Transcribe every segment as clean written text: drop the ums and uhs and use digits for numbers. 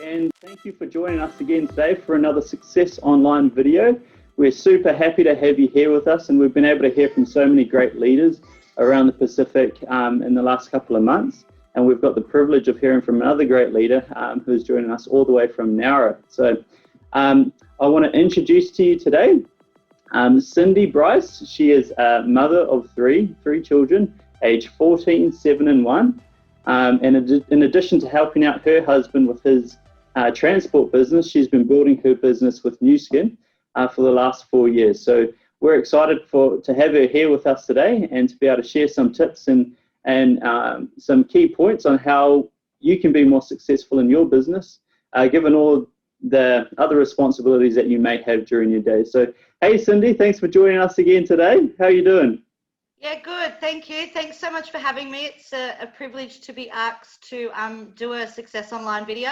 and thank you for joining us again today for another Success Online video. We're super happy to have you here with us, and we've been able to hear from so many great leaders around the Pacific in the last couple of months. And we've got the privilege of hearing from another great leader who's joining us all the way from Nowra. So I want to introduce to you today Cindy Bryce. She is a mother of three children, aged 14, 7 and 1. And in addition to helping out her husband with his transport business, she's been building her business with Nu Skin for the last 4 years. So we're excited to have her here with us today and to be able to share some tips and some key points on how you can be more successful in your business, given all the other responsibilities that you may have during your day. So, hey, Cindy, thanks for joining us again today. How are you doing? Yeah, good. Thank you. Thanks so much for having me. It's a privilege to be asked to do a Success Online video.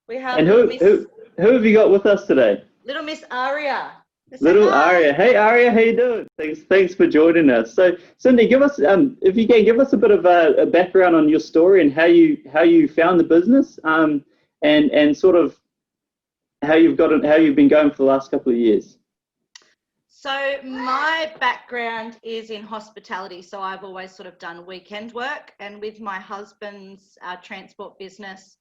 We have and who have you got with us today? Little Miss Aria. Little Aria. Hey, Aria, how you doing? Thanks for joining us. So, Cindy, give us, if you can, give us a bit of a background on your story and how you found the business, and sort of how you've been going for the last couple of years. So my background is in hospitality, so I've always sort of done weekend work, and with my husband's transport business,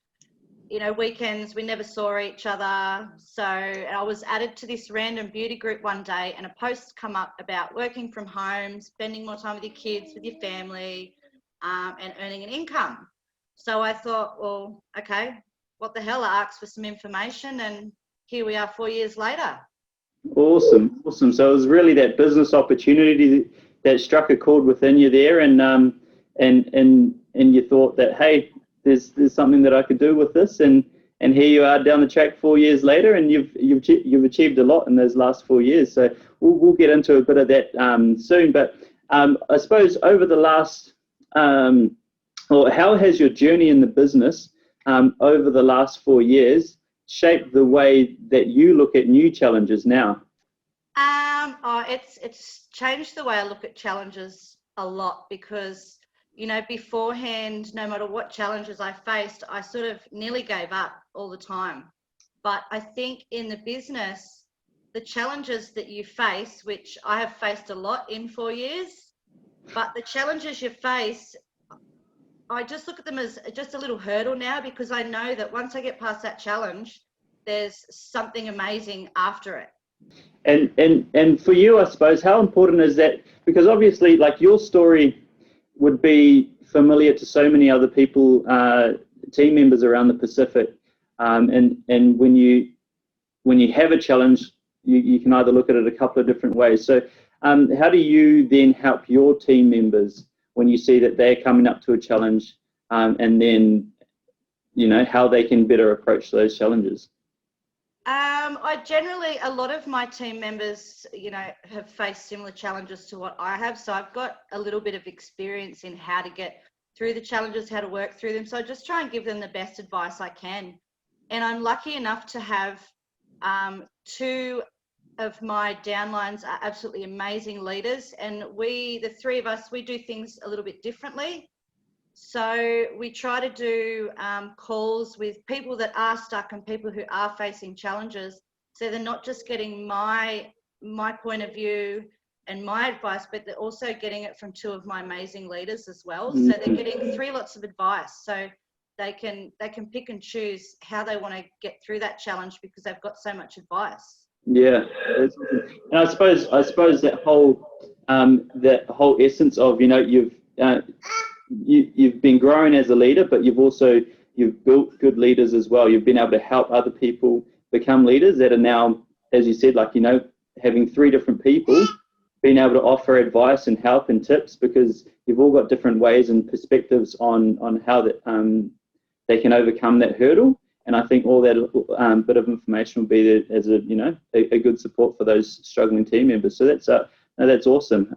you know, weekends we never saw each other. So I was added to this random beauty group one day, and a post come up about working from home, spending more time with your kids, with your family, and earning an income. So I thought, well, okay, what the hell? I asked for some information, and here we are 4 years later. Awesome. So it was really that business opportunity that struck a chord within you there, and you thought that, hey, there's something that I could do with this, and here you are down the track 4 years later, and you've achieved a lot in those last 4 years. So we'll get into a bit of that soon. But I suppose over the last, or how has your journey in the business over the last 4 years shaped the way that you look at new challenges now? It's changed the way I look at challenges a lot, because, you know, beforehand, no matter what challenges I faced, I sort of nearly gave up all the time. But I think in the business, the challenges that you face, which I have faced a lot in 4 years, but the challenges you face, I just look at them as just a little hurdle now, because I know that once I get past that challenge, there's something amazing after it. And for you, I suppose, how important is that? Because obviously, like, your story would be familiar to so many other people, team members around the Pacific, and when you have a challenge, you can either look at it a couple of different ways. So how do you then help your team members when you see that they're coming up to a challenge, and then, you know, how they can better approach those challenges? A lot of my team members, you know, have faced similar challenges to what I have. So I've got a little bit of experience in how to get through the challenges, how to work through them. So I just try and give them the best advice I can. And I'm lucky enough to have two of my downlines are absolutely amazing leaders. And the three of us, we do things a little bit differently. So we try to do calls with people that are stuck and people who are facing challenges. So they're not just getting my point of view and my advice, but they're also getting it from two of my amazing leaders as well. So they're getting three lots of advice. So they can pick and choose how they want to get through that challenge, because they've got so much advice. Yeah, and I suppose that whole essence of, you know, you've been growing as a leader, but you've built good leaders as well. You've been able to help other people become leaders that are now, as you said, like, you know, having three different people, being able to offer advice and help and tips, because you've all got different ways and perspectives on how that they can overcome that hurdle. And I think all that bit of information will be there as a, you know, a good support for those struggling team members. So that's awesome.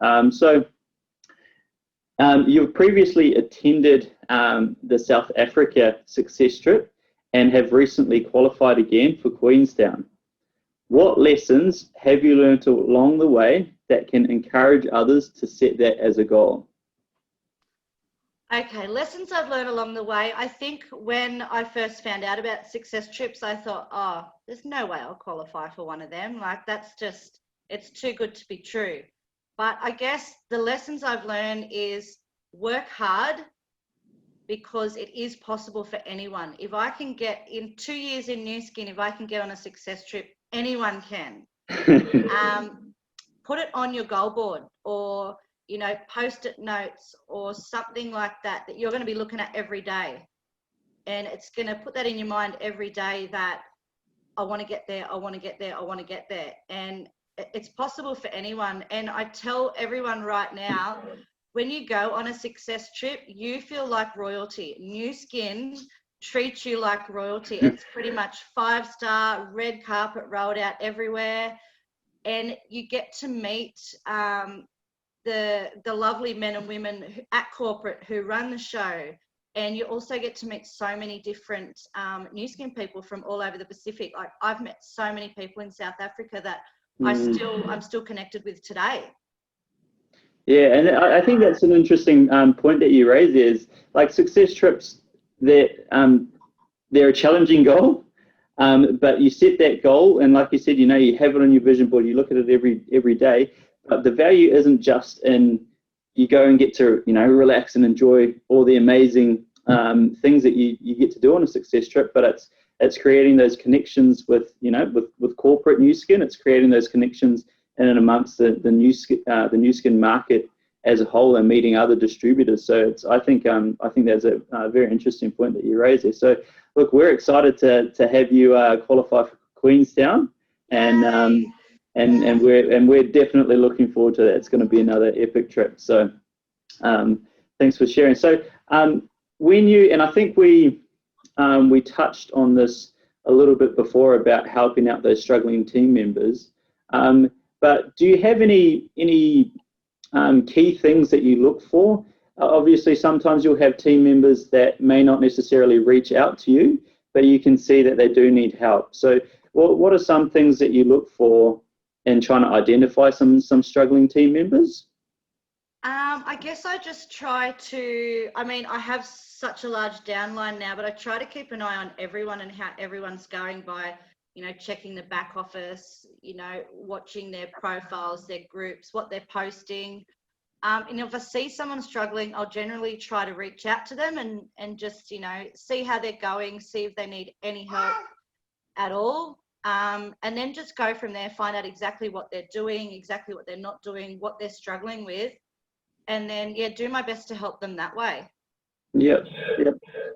You've previously attended the South Africa success trip and have recently qualified again for Queenstown. What lessons have you learned along the way that can encourage others to set that as a goal? Okay, lessons I've learned along the way. I think when I first found out about success trips, I thought, oh, there's no way I'll qualify for one of them. Like, that's just, it's too good to be true. But I guess the lessons I've learned is work hard, because it is possible for anyone. If I can get in 2 years in New Skin, if I can get on a success trip, anyone can. Put it on your goal board, or post-it notes or something like that you're going to be looking at every day, and it's going to put that in your mind every day that I want to get there, I want to get there, I want to get there. And it's possible for anyone. And I tell everyone right now, when you go on a success trip, you feel like royalty. New Skin treats you like royalty. It's pretty much 5-star, red carpet rolled out everywhere, and you get to meet the lovely men and women at corporate who run the show. And you also get to meet so many different New Skin people from all over the Pacific. Like, I've met so many people in South Africa that I'm still connected with today. Yeah, and I think that's an interesting point that you raised. Is like success trips, they're a challenging goal, but you set that goal, and like you said, you have it on your vision board. You look at it every day. But the value isn't just in you go and get to relax and enjoy all the amazing things that you get to do on a success trip, but it's creating those connections with corporate New Skin. It's creating those connections in and amongst the New Skin market as a whole, and meeting other distributors. So I think that's a very interesting point that you raised there. So look, we're excited to have you qualify for Queenstown, and we're definitely looking forward to that. It's going to be another epic trip. So thanks for sharing. So and I think we touched on this a little bit before about helping out those struggling team members. But do you have any key things that you look for? Obviously, sometimes you'll have team members that may not necessarily reach out to you, but you can see that they do need help. So what are some things that you look for in trying to identify some struggling team members? I guess I just try to, I have such a large downline now, but I try to keep an eye on everyone and how everyone's going by, checking the back office, watching their profiles, their groups, what they're posting. And if I see someone struggling, I'll generally try to reach out to them and just, see how they're going, see if they need any help at all. And then just go from there, find out exactly what they're doing, exactly what they're not doing, what they're struggling with. And then, do my best to help them that way. Yep.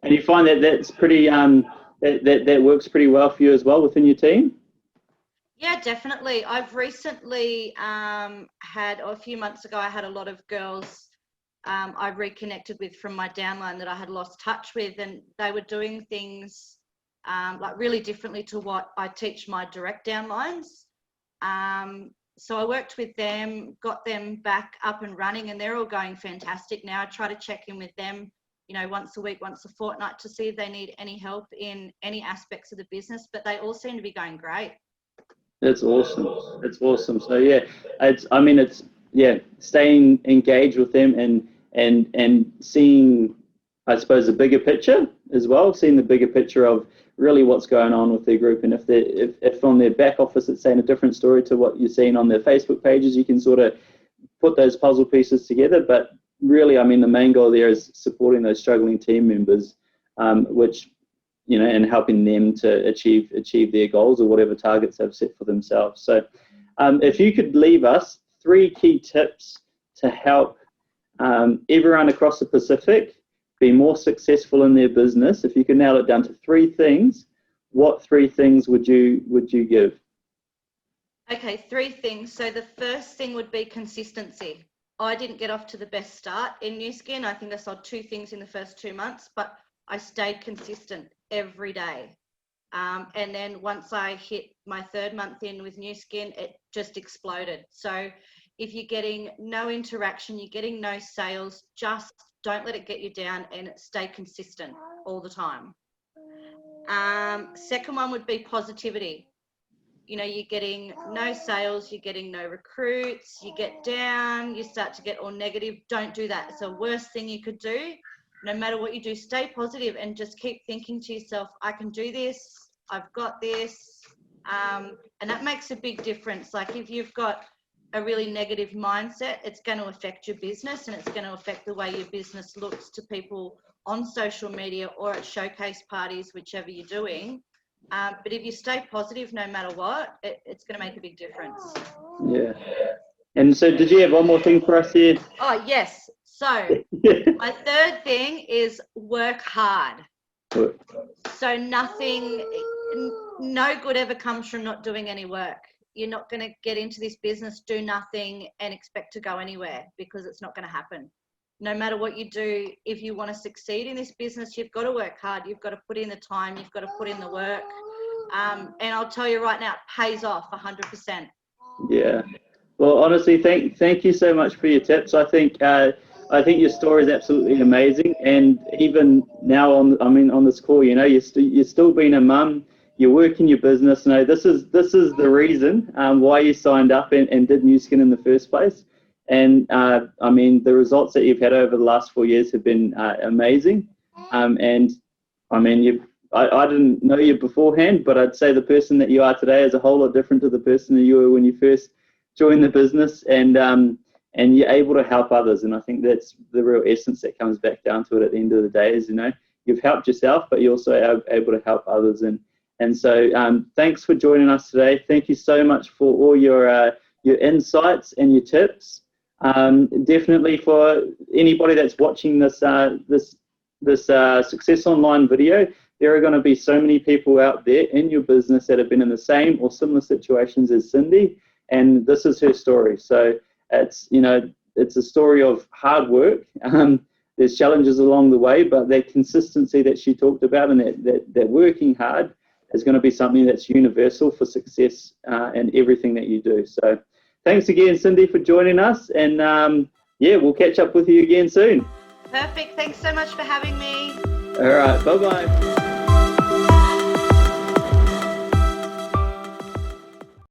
And you find that that's pretty, that works pretty well for you as well within your team? Yeah, definitely. I've recently a few months ago, I had a lot of girls I reconnected with from my downline that I had lost touch with, and they were doing things like really differently to what I teach my direct downlines. So I worked with them, got them back up and running, and they're all going fantastic now. I try to check in with them, once a week, once a fortnight, to see if they need any help in any aspects of the business, but they all seem to be going great. That's awesome. That's awesome. So it's staying engaged with them and seeing, I suppose, the bigger picture as well, seeing the bigger picture of really what's going on with their group. And if on their back office it's saying a different story to what you're seeing on their Facebook pages, you can sort of put those puzzle pieces together. But really, the main goal there is supporting those struggling team members, which, and helping them to achieve their goals or whatever targets they've set for themselves. So if you could leave us 3 key tips to help everyone across the Pacific be more successful in their business, if you could nail it down to 3 things, what 3 things would you give? Okay, 3 things. So the first thing would be consistency. I didn't get off to the best start in New Skin. I think I sold 2 things in the first 2 months, but I stayed consistent every day. And then once I hit my 3rd month in with New Skin, it just exploded. So if you're getting no interaction, you're getting no sales, just don't let it get you down and stay consistent all the time. Second one would be positivity. You're getting no sales, you're getting no recruits, you get down, you start to get all negative. Don't do that. It's the worst thing you could do. no matter what you do, stay positive and just keep thinking to yourself, I can do this, I've got this. And that makes a big difference. Like if you've got a really negative mindset, it's going to affect your business, and it's going to affect the way your business looks to people on social media or at showcase parties, whichever you're doing. But if you stay positive no matter what, it's going to make a big difference. Yeah. And so did you have one more thing for us here? Oh, yes. So my third thing is work hard. So no good ever comes from not doing any work. You're not going to get into this business, do nothing, and expect to go anywhere, because it's not going to happen. No matter what you do, if you want to succeed in this business, you've got to work hard. You've got to put in the time. You've got to put in the work. And I'll tell you right now, it pays off 100%. Yeah. Well, honestly, thank you so much for your tips. I think your story is absolutely amazing. And even now on this call, you know, you're still being a mum. You're working your business. You know, this is the reason why you signed up and did New Skin in the first place. And I mean, the results that you've had over the last 4 years have been amazing. And I mean, I didn't know you beforehand, but I'd say the person that you are today is a whole lot different to the person that you were when you first joined the business. And you're able to help others. And I think that's the real essence that comes back down to it at the end of the day is, you know, you've helped yourself, but you're also able to help others. And so thanks for joining us today. Thank you so much for all your insights and your tips. Definitely for anybody that's watching this Success Online video, there are going to be so many people out there in your business that have been in the same or similar situations as Cindy, and this is her story. So it's a story of hard work. There's challenges along the way, but that consistency that she talked about and that working hard is going to be something that's universal for success in everything that you do. So thanks again, Cindy, for joining us. And we'll catch up with you again soon. Perfect. Thanks so much for having me. All right. Bye-bye.